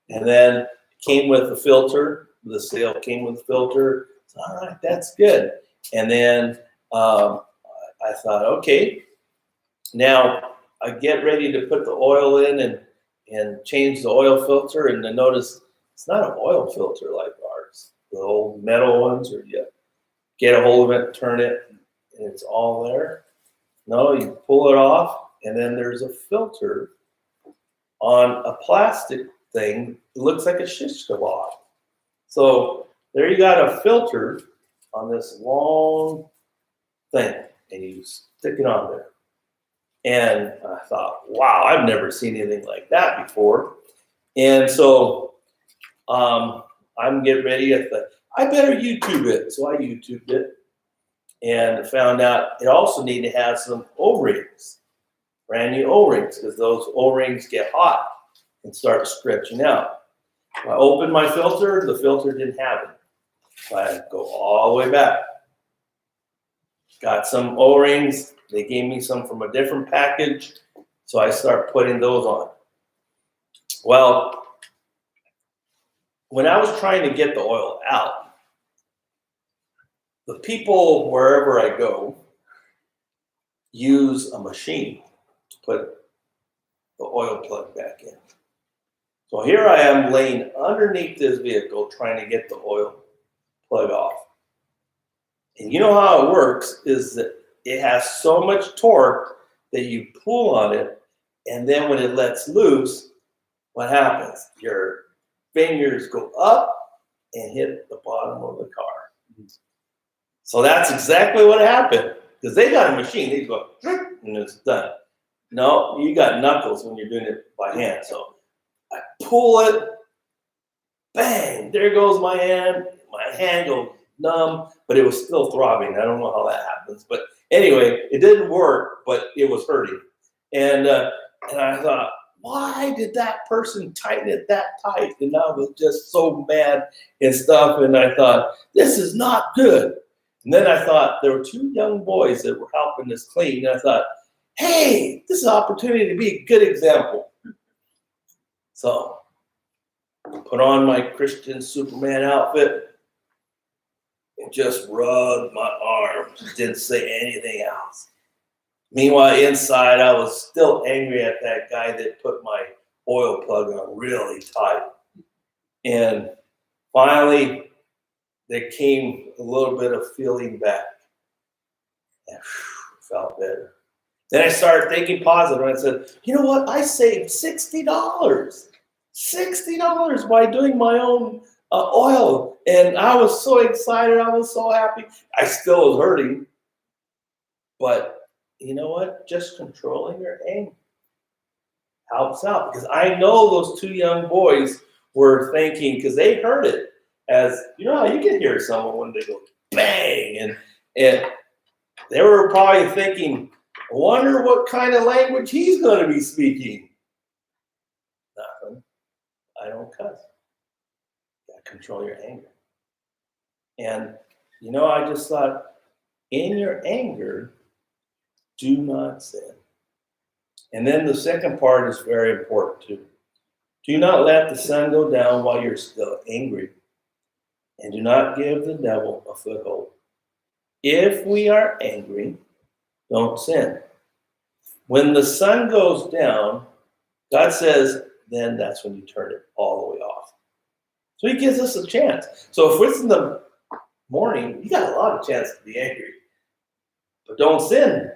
And then came with the filter. The sale came with the filter. So, all right, that's good. And then I thought, okay, now I get ready to put the oil in, and and changed the oil filter, and I noticed it's not an oil filter like ours, the old metal ones, or you get a hold of it, turn it, and it's all there. No, you pull it off, and then there's a filter on a plastic thing. It looks like a shish kebab. So there you got a filter on this long thing, and you stick it on there. And I thought, wow, I've never seen anything like that before. And so I'm getting ready I better YouTube it. So I YouTubed it and found out it also needed to have some O-rings, brand new O-rings, because those O-rings get hot and start stretching out. I opened my filter, the filter didn't have it. So I had to go all the way back. Got some O-rings. They gave me some from a different package. So I start putting those on. Well, when I was trying to get the oil out, the people wherever I go use a machine to put the oil plug back in. So here I am laying underneath this vehicle trying to get the oil plug off. And you know how it works is that it has so much torque that you pull on it, and then when it lets loose, what happens? Your fingers go up and hit the bottom of the car. So that's exactly what happened, because they got a machine, they go, and it's done. No, you got knuckles when you're doing it by hand. So I pull it, bang, there goes my hand goes numb, but it was still throbbing. I don't know how that happens, but anyway, it didn't work, but it was hurting. And I thought, why did that person tighten it that tight? And I was just so mad and stuff. And I thought, this is not good. And then I thought there were two young boys that were helping us clean. And I thought, hey, this is an opportunity to be a good example. So I put on my Christian Superman outfit and just rubbed my arms. Didn't say anything else. Meanwhile, inside, I was still angry at that guy that put my oil plug on really tight. And finally, there came a little bit of feeling back. And felt better. Then I started thinking positive, and I said, you know what? I saved $60. $60 by doing my own oil. And I was so excited. I was so happy. I still was hurting. But you know what? Just controlling your anger helps out. Because I know those two young boys were thinking, because they heard it as, you know how you can hear someone when they go bang. And they were probably thinking, I wonder what kind of language he's going to be speaking. Nothing. I don't cuss. You got to control your anger. And, you know, I just thought, in your anger, do not sin. And then the second part is very important too. Do not let the sun go down while you're still angry. And do not give the devil a foothold. If we are angry, don't sin. When the sun goes down, God says, then that's when you turn it all the way off. So he gives us a chance. So if it's in the morning, you got a lot of chance to be angry. But don't sin.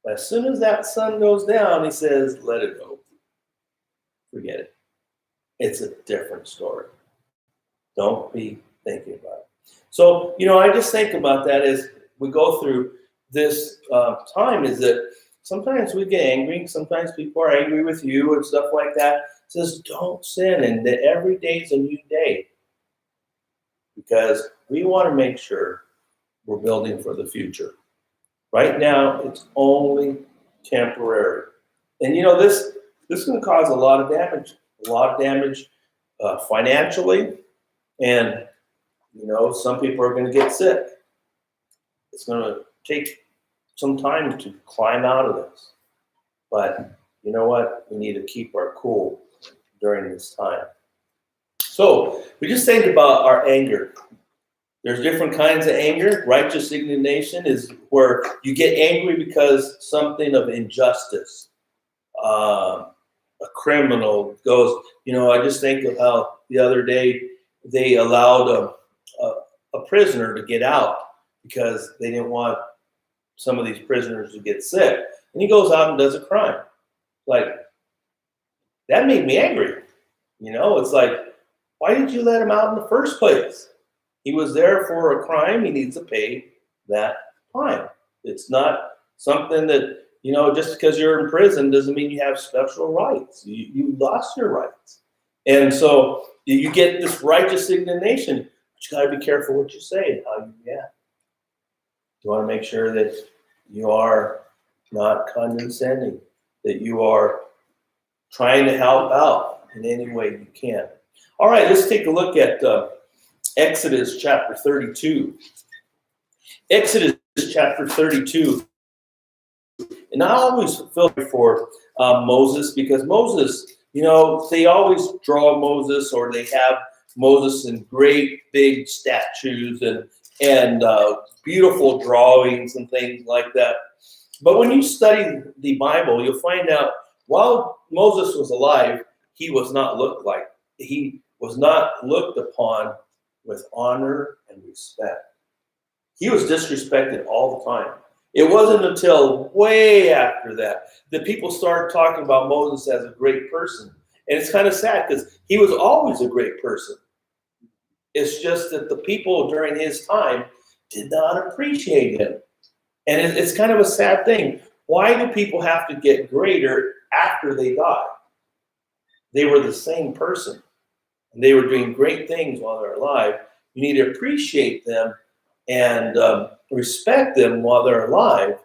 As soon as that sun goes down, he says, let it go. Forget it. It's a different story. Don't be thinking about it. So, you know, I just think about that as we go through this time, is that sometimes we get angry. Sometimes people are angry with you and stuff like that. It says, don't sin, and that every day is a new day. Because we want to make sure we're building for the future. Right now, it's only temporary. And you know, this is going to cause a lot of damage financially. And, you know, some people are going to get sick. It's going to take some time to climb out of this. But you know what? We need to keep our cool during this time. So we just think about our anger. There's different kinds of anger. Righteous indignation is where you get angry because something of injustice. a criminal goes, I just think of how the other day they allowed a prisoner to get out because they didn't want some of these prisoners to get sick. And he goes out and does a crime. Like, that made me angry. It's like, why did you let him out in the first place? He was there for a crime. He needs to pay that fine. It's not something that, just because you're in prison doesn't mean you have special rights. You lost your rights. And so you get this righteous indignation, but you got to be careful what you say and how you react. You want to make sure that you are not condescending, that you are trying to help out in any way you can. All right, let's take a look at Exodus chapter 32. Exodus chapter 32. And I always feel for Moses, because Moses, they always draw Moses, or they have Moses in great big statues and beautiful drawings and things like that. But when you study the Bible, you'll find out while Moses was alive, he was not looked upon with honor and respect. He was disrespected all the time. It wasn't until way after that people started talking about Moses as a great person. And it's kind of sad because he was always a great person. It's just that the people during his time did not appreciate him. And it's kind of a sad thing. Why do people have to get greater after they die? They were the same person. And they were doing great things while they're alive. You need to appreciate them and respect them while they're alive.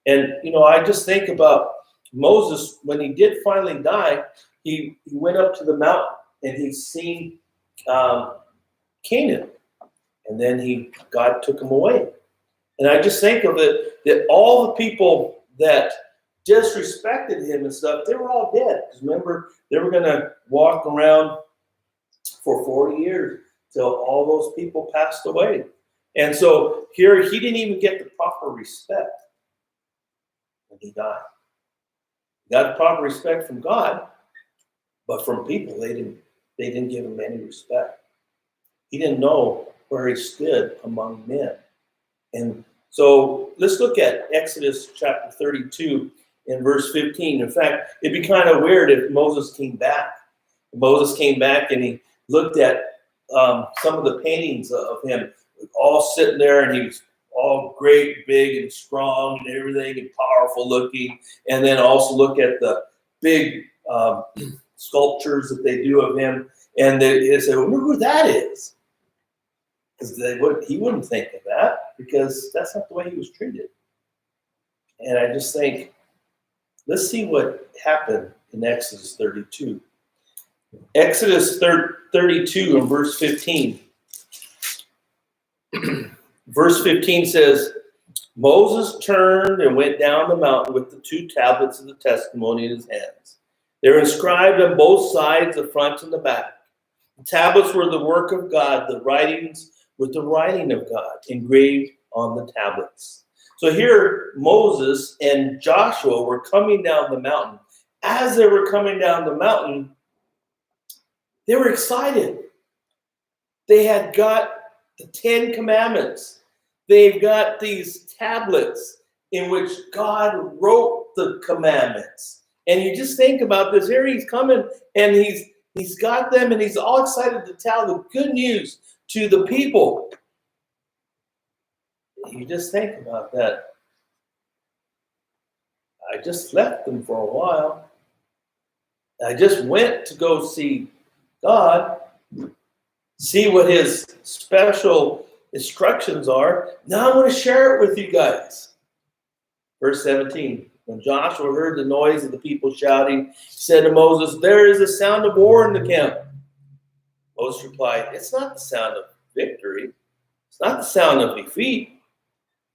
And, I just think about Moses, when he did finally die, he went up to the mountain and he seen Canaan. And then God took him away. And I just think of it, that all the people that disrespected him and stuff, they were all dead. Because remember, they were going to walk around for 40 years till all those people passed away. And so here, he didn't even get the proper respect when he died. He got the proper respect from God, but from people, they didn't give him any respect. He didn't know where he stood among men. And so let's look at Exodus chapter 32 in verse 15. In fact, it'd be kind of weird if Moses came back. Moses came back and he looked at some of the paintings of him, all sitting there, and he was all great, big, and strong, and everything, and powerful looking. And then also look at the big sculptures that they do of him, and they say, "Well, wonder who that is," because he wouldn't think of that, because that's not the way he was treated. And I just think, let's see what happened in Exodus 32. Exodus 32 and verse 15. Verse 15 says, Moses turned and went down the mountain with the 2 tablets of the testimony in his hands. They were inscribed on both sides, the front and the back. The tablets were the work of God, the writings with the writing of God engraved on the tablets. So here, Moses and Joshua were coming down the mountain. As they were coming down the mountain, they were excited. They had got the 10 Commandments. They've got these tablets in which God wrote the commandments. And you just think about this. Here he's coming and he's got them, and he's all excited to tell the good news to the people. You just think about that. I just left them for a while. I just went to go see God, see what his special instructions are. Now I want to share it with you guys. Verse 17, when Joshua heard the noise of the people shouting, he said to Moses, "There is a sound of war in the camp." Moses replied, "It's not the sound of victory. It's not the sound of defeat.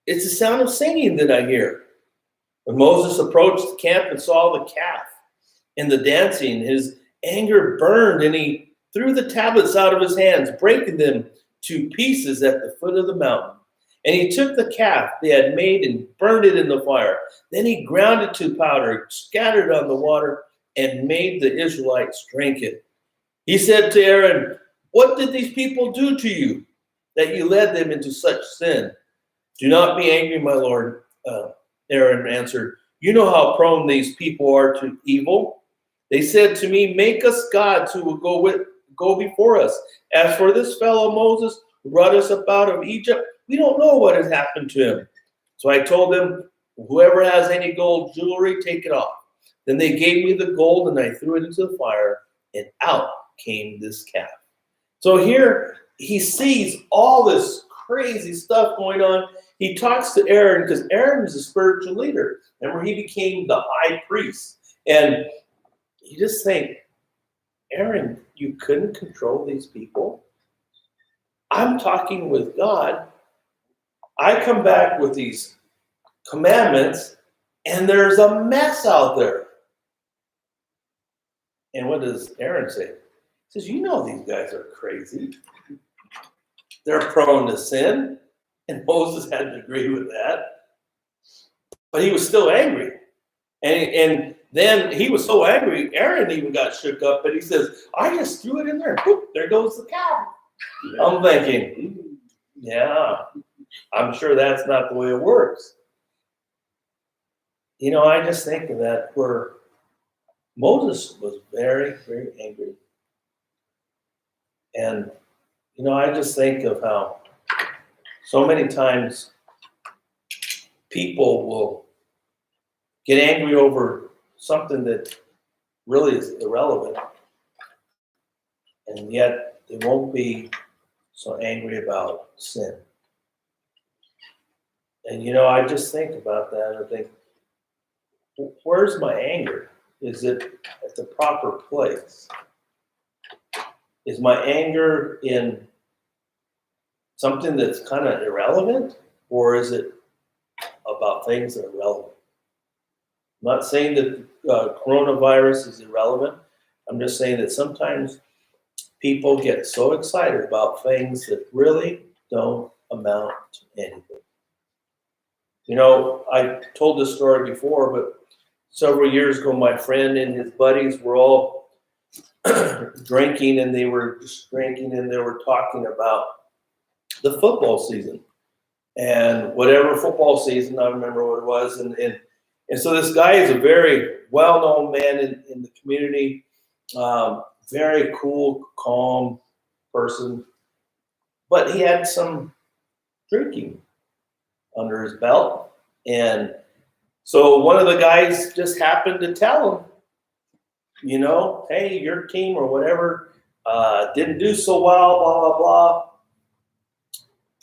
It's the sound of singing that I hear." When Moses approached the camp and saw the calf and the dancing, his anger burned, and he threw the tablets out of his hands, breaking them to pieces at the foot of the mountain. And he took the calf they had made and burned it in the fire. Then he ground it to powder, scattered on the water, and made the Israelites drink it. He said to Aaron, "What did these people do to you that you led them into such sin?" "Do not be angry, my lord," Aaron answered. "You know how prone these people are to evil. They said to me, 'Make us gods who will go before us.' As for this fellow Moses who brought us up out of Egypt, we don't know what has happened to him." So I told them, 'Whoever has any gold jewelry, take it off.' Then they gave me the gold, and I threw it into the fire, and out came this calf." So here he sees all this crazy stuff going on. He talks to Aaron because Aaron is a spiritual leader. Remember, he became the high priest. And you just think, Aaron, you couldn't control these people? I'm talking with God. I come back with these commandments, and there's a mess out there. And what does Aaron say? He says, "You know these guys are crazy. They're prone to sin." And Moses had to agree with that. But he was still angry. And then he was so angry, Aaron even got shook up, but he says, "I just threw it in there. Boop, there goes the cow." I'm thinking, yeah, I'm sure that's not the way it works. You know, I just think of that where Moses was very, very angry. And, you know, I just think of how so many times people will get angry over something that really is irrelevant, and yet they won't be so angry about sin. And, you know, I just think about that. I think, where's my anger? Is it at the proper place? Is my anger in something that's kind of irrelevant, or is it about things that are relevant? I'm not saying that coronavirus is irrelevant. I'm just saying that sometimes people get so excited about things that really don't amount to anything. You know, I told this story before, but several years ago, my friend and his buddies were all drinking, and they were just drinking, and they were talking about the football season. And whatever football season, I remember what it was. And so this guy is a very well-known man in the community, very cool, calm person. But he had some drinking under his belt. And so one of the guys just happened to tell him, you know, "Hey, your team or whatever didn't do so well, blah, blah, blah."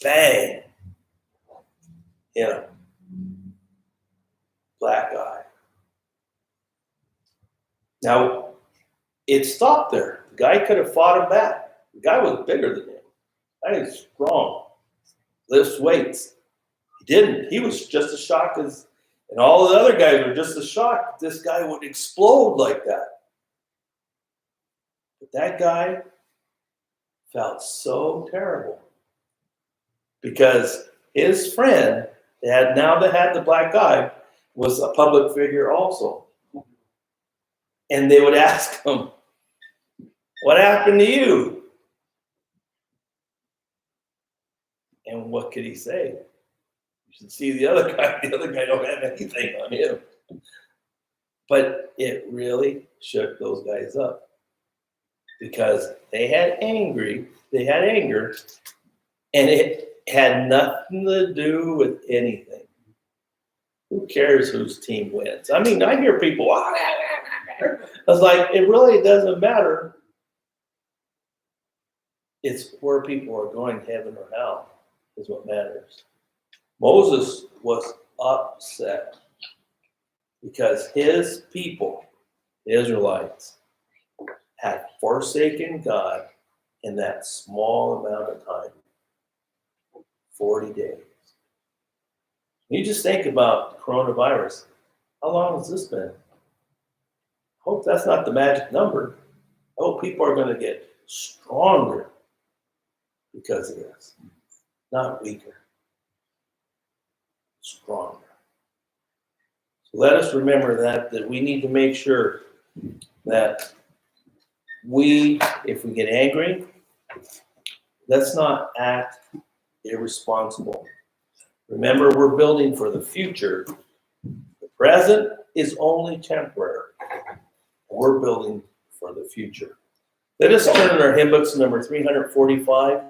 Bang. You know, black eye. Now, it stopped there. The guy could have fought him back. The guy was bigger than him. The guy is strong, lifts weights. He didn't. He was just as shocked as, and all the other guys were just as shocked this guy would explode like that. But that guy felt so terrible because his friend that had the black eye was a public figure also. And they would ask him, "What happened to you?" And what could he say? You should see the other guy. The other guy don't have anything on him. But it really shook those guys up because they had anger, and it had nothing to do with anything. Who cares whose team wins? I mean, I hear people, I was like, it really doesn't matter. It's where people are going, heaven or hell, is what matters. Moses was upset because his people, the Israelites, had forsaken God in that small amount of time, 40 days. You just think about coronavirus. How long has this been? I hope that's not the magic number. I hope people are going to get stronger because of this, not weaker, stronger. So let us remember that we need to make sure that we, if we get angry, let's not act irresponsible. Remember, we're building for the future. The present is only temporary. We're building for the future. Let us turn in our hymn books to number 345.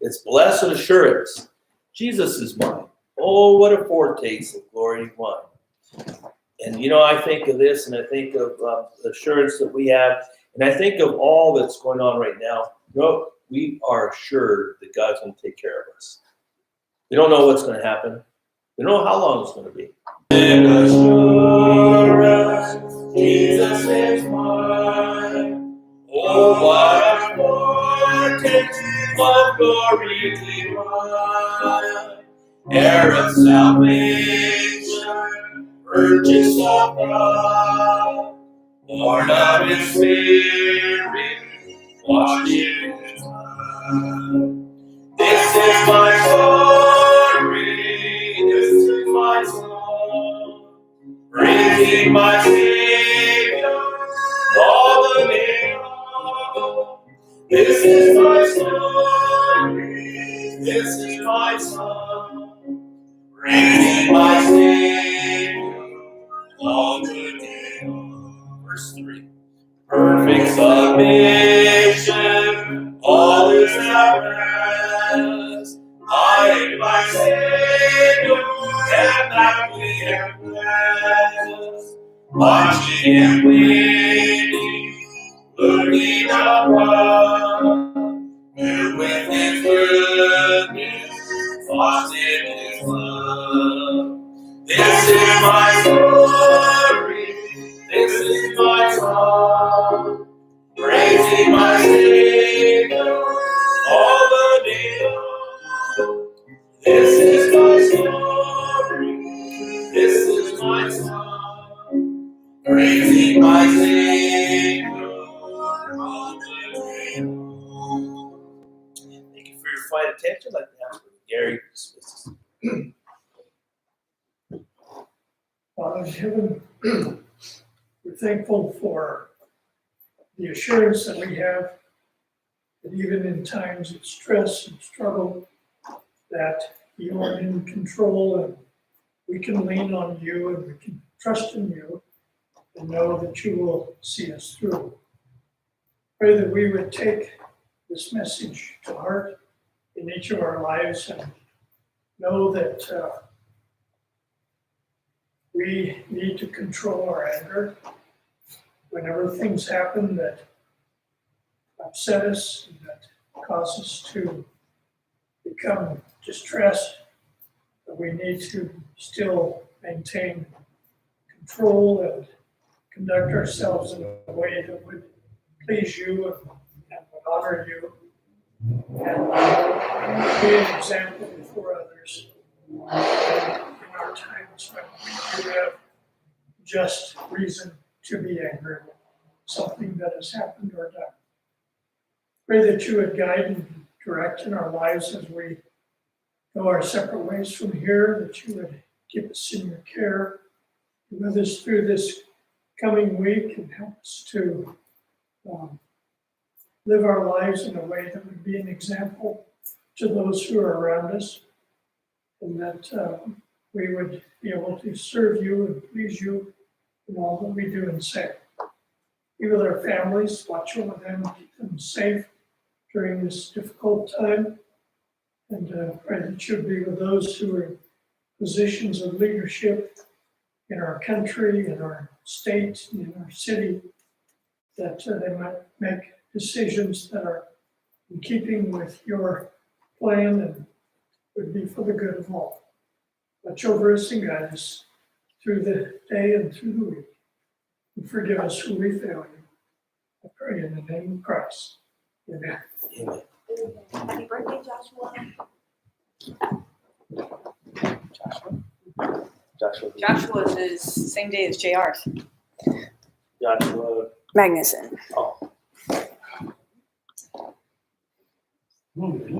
It's Blessed Assurance. Jesus is mine. Oh, what a foretaste of glory divine. And you know, I think of this, and I think of the assurance that we have, and I think of all that's going on right now. You know, we are assured that God's going to take care of us. We don't know what's going to happen. We don't know how long it's going to be. Assurance, Jesus is mine. Oh, what a foretaste of glory divine. Heir of salvation, purchase of God, born of His Spirit, washed in His blood. This is my story, this is my song, praising my Savior all the day long. This is my story, this is my song, praising my Savior all the day long. Verse 3. Perfect submission, all is at rest. I am my Savior, and happy and blessed. Watching and waiting, looking upon, filled with His goodness, lost in His love. This is my story, this is my song, praising my Savior all the day long. This is my story, this is my song, praising my Savior all the day long. Thank you for your fine attention. I'd like to ask Gary to dismiss us. Father in heaven, we're thankful for the assurance that we have that even in times of stress and struggle, that you are in control and we can lean on you and we can trust in you and know that you will see us through. Pray that we would take this message to heart in each of our lives and know that we need to control our anger. Whenever things happen that upset us and that cause us to become distressed, that we need to still maintain control and conduct ourselves in a way that would please you and would honor you and be an example before others in our times when we do have just reason to be angry with something that has happened or done. Pray that you would guide and direct in our lives as we go our separate ways from here, that you would keep us in your care, be with us through this coming week and help us to live our lives in a way that would be an example to those who are around us, and that we would be able to serve you and please you in all that we do and say. Be with our families, watch over them, keep them safe during this difficult time, and pray that you'll be with those who are in positions of leadership in our country, in our state, in our city, that they might make decisions that are in keeping with your plan and would be for the good of all. Watch over us and guide us through the day and through the week. And forgive us when we fail you. I pray in the name of Christ. Amen. Amen. Happy birthday, Joshua. Joshua. Joshua's is same day as JR's. Joshua. Magnuson. Oh.